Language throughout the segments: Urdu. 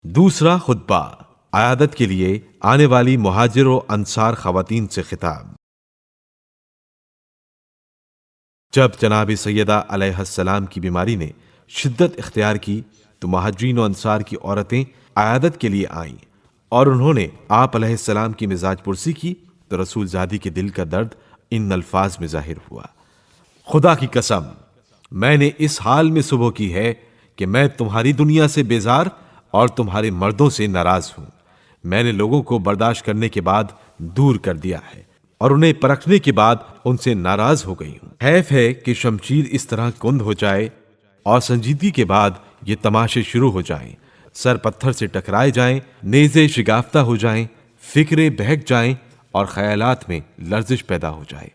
دوسرا خطبہ، عیادت کے لیے آنے والی مہاجر و انصار خواتین سے خطاب۔ جب جناب سیدہ علیہ السلام کی بیماری نے شدت اختیار کی تو مہاجرین و انصار کی عورتیں عیادت کے لیے آئیں اور انہوں نے آپ علیہ السلام کی مزاج پرسی کی تو رسول زادی کے دل کا درد ان الفاظ میں ظاہر ہوا: خدا کی قسم، میں نے اس حال میں صبح کی ہے کہ میں تمہاری دنیا سے بیزار اور تمہارے مردوں سے ناراض ہوں۔ میں نے لوگوں کو برداشت کرنے کے بعد دور کر دیا ہے اور انہیں پرکھنے کے بعد ان سے ناراض ہو گئی ہوں۔ حیف ہے کہ شمشیر اس طرح کند ہو جائے اور سنجیدگی کے بعد یہ تماشے شروع ہو جائیں، سر پتھر سے ٹکرائے جائیں، نیزے شگافتہ ہو جائیں، فکریں بہک جائیں اور خیالات میں لرزش پیدا ہو جائے۔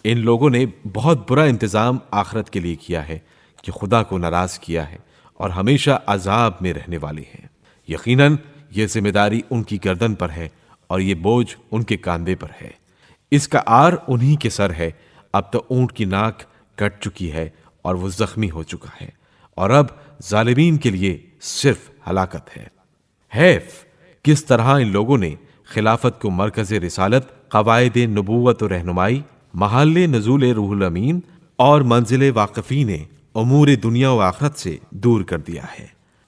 ان لوگوں نے بہت برا انتظام آخرت کے لیے کیا ہے کہ خدا کو ناراض کیا ہے اور ہمیشہ عذاب میں رہنے والے ہیں۔ یقیناً یہ ذمہ داری ان کی گردن پر ہے اور یہ بوجھ ان کے کاندھے پر ہے۔ اس کا آر انہی کے سر ہے۔ اب تو اونٹ کی ناک کٹ چکی ہے اور وہ زخمی ہو چکا ہے اور اب ظالمین کے لیے صرف ہلاکت ہے۔ حیف کس طرح ان لوگوں نے خلافت کو مرکز رسالت، قواعد نبوت و رہنمائی، محل نزول روح الامین اور منزل واقفین امور دنیا و آخرت سے دور کر دیا ہے۔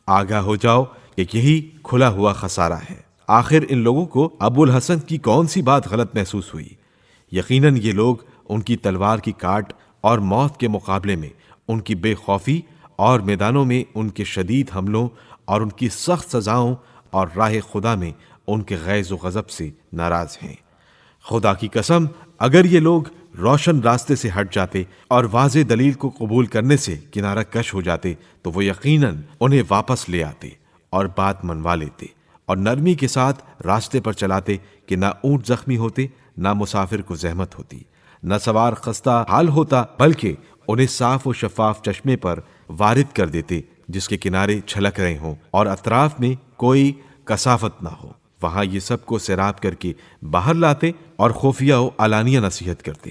آگاہ ہو جاؤ کہ یہی کھلا ہوا خسارہ ہے۔ آخر ان لوگوں کو ابو الحسن کی کون سی بات غلط محسوس ہوئی؟ یقیناً یہ لوگ ان کی تلوار کی کاٹ اور موت کے مقابلے میں ان کی بے خوفی اور میدانوں میں ان کے شدید حملوں اور ان کی سخت سزاؤں اور راہ خدا میں ان کے غیظ و غضب سے ناراض ہیں۔ خدا کی قسم، اگر یہ لوگ روشن راستے سے ہٹ جاتے اور واضح دلیل کو قبول کرنے سے کنارہ کش ہو جاتے تو وہ یقیناً انہیں واپس لے آتے اور بات منوا لیتے اور نرمی کے ساتھ راستے پر چلاتے کہ نہ اونٹ زخمی ہوتے، نہ مسافر کو زحمت ہوتی، نہ سوار خستہ حال ہوتا، بلکہ انہیں صاف و شفاف چشمے پر وارد کر دیتے جس کے کنارے چھلک رہے ہوں اور اطراف میں کوئی کثافت نہ ہو۔ وہاں یہ سب کو سیراب کر کے باہر لاتے اور خفیہ و علانیہ نصیحت کرتے۔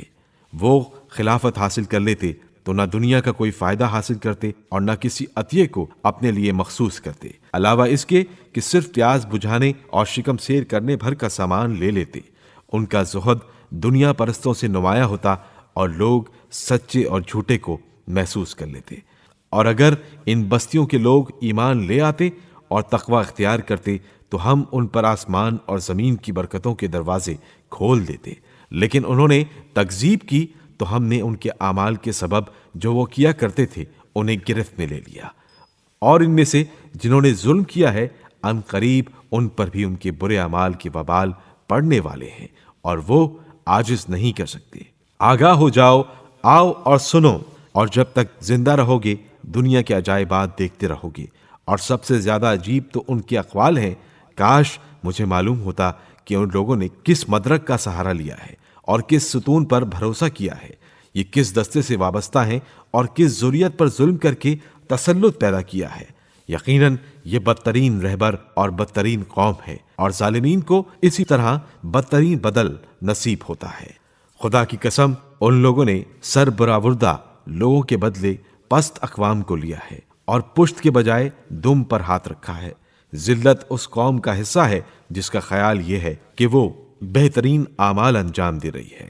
وہ خلافت حاصل کر لیتے تو نہ دنیا کا کوئی فائدہ حاصل کرتے اور نہ کسی عطیے کو اپنے لیے مخصوص کرتے، علاوہ اس کے کہ صرف پیاس بجھانے اور شکم سیر کرنے بھر کا سامان لے لیتے۔ ان کا زہد دنیا پرستوں سے نمایاں ہوتا اور لوگ سچے اور جھوٹے کو محسوس کر لیتے۔ اور اگر ان بستیوں کے لوگ ایمان لے آتے اور تقوی اختیار کرتے تو ہم ان پر آسمان اور زمین کی برکتوں کے دروازے کھول دیتے، لیکن انہوں نے تکذیب کی تو ہم نے ان کے اعمال کے سبب جو وہ کیا کرتے تھے انہیں گرفت میں لے لیا۔ اور ان میں سے جنہوں نے ظلم کیا ہے ان قریب ان پر بھی ان کے برے اعمال کے وبال پڑنے والے ہیں اور وہ عاجز نہیں کر سکتے۔ آگاہ ہو جاؤ، آؤ اور سنو، اور جب تک زندہ رہو گے دنیا کے عجائبات دیکھتے رہو گے، اور سب سے زیادہ عجیب تو ان کے اقوال ہیں۔ کاش مجھے معلوم ہوتا کہ ان لوگوں نے کس مدرک کا سہارا لیا ہے اور کس ستون پر بھروسہ کیا ہے، یہ کس دستے سے وابستہ ہیں اور کس ذریت پر ظلم کر کے تسلط پیدا کیا ہے۔ یقیناً یہ بدترین رہبر اور بدترین قوم ہے اور ظالمین کو اسی طرح بدترین بدل نصیب ہوتا ہے۔ خدا کی قسم، ان لوگوں نے سر برآوردہ لوگوں کے بدلے پست اقوام کو لیا ہے اور پشت کے بجائے دم پر ہاتھ رکھا ہے۔ ذلت اس قوم کا حصہ ہے جس کا خیال یہ ہے کہ وہ بہترین اعمال انجام دے رہی ہے۔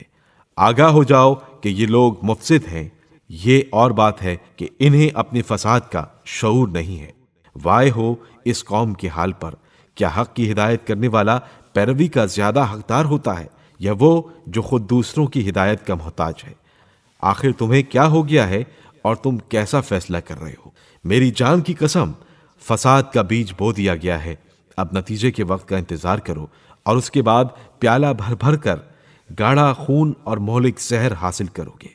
آگاہ ہو جاؤ کہ یہ لوگ مفسد ہیں۔ یہ اور بات ہے کہ انہیں اپنے فساد کا شعور نہیں ہے۔ وائے ہو اس قوم کے حال پر، کیا حق کی ہدایت کرنے والا پیروی کا زیادہ حقدار ہوتا ہے یا وہ جو خود دوسروں کی ہدایت کا محتاج ہے؟ آخر تمہیں کیا ہو گیا ہے اور تم کیسا فیصلہ کر رہے ہو؟ میری جان کی قسم، فساد کا بیج بو دیا گیا ہے۔ اب نتیجے کے وقت کا انتظار کرو اور اس کے بعد پیالہ بھر بھر کر گاڑھا خون اور مہلک زہر حاصل کرو گے۔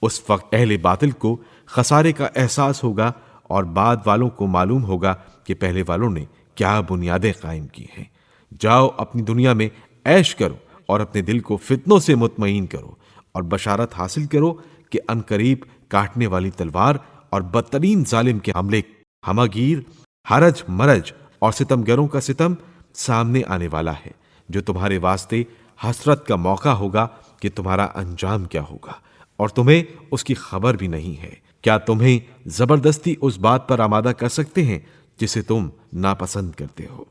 اس وقت اہل باطل کو خسارے کا احساس ہوگا اور بعد والوں کو معلوم ہوگا کہ پہلے والوں نے کیا بنیادیں قائم کی ہیں۔ جاؤ اپنی دنیا میں عیش کرو اور اپنے دل کو فتنوں سے مطمئن کرو اور بشارت حاصل کرو کہ عنقریب کاٹنے والی تلوار اور بدترین ظالم کے حملے، ہماگیر، حرج مرج اور ستمگروں کا ستم سامنے آنے والا ہے، جو تمہارے واسطے حسرت کا موقع ہوگا کہ تمہارا انجام کیا ہوگا، اور تمہیں اس کی خبر بھی نہیں ہے۔ کیا تمہیں زبردستی اس بات پر آمادہ کر سکتے ہیں جسے تم ناپسند کرتے ہو۔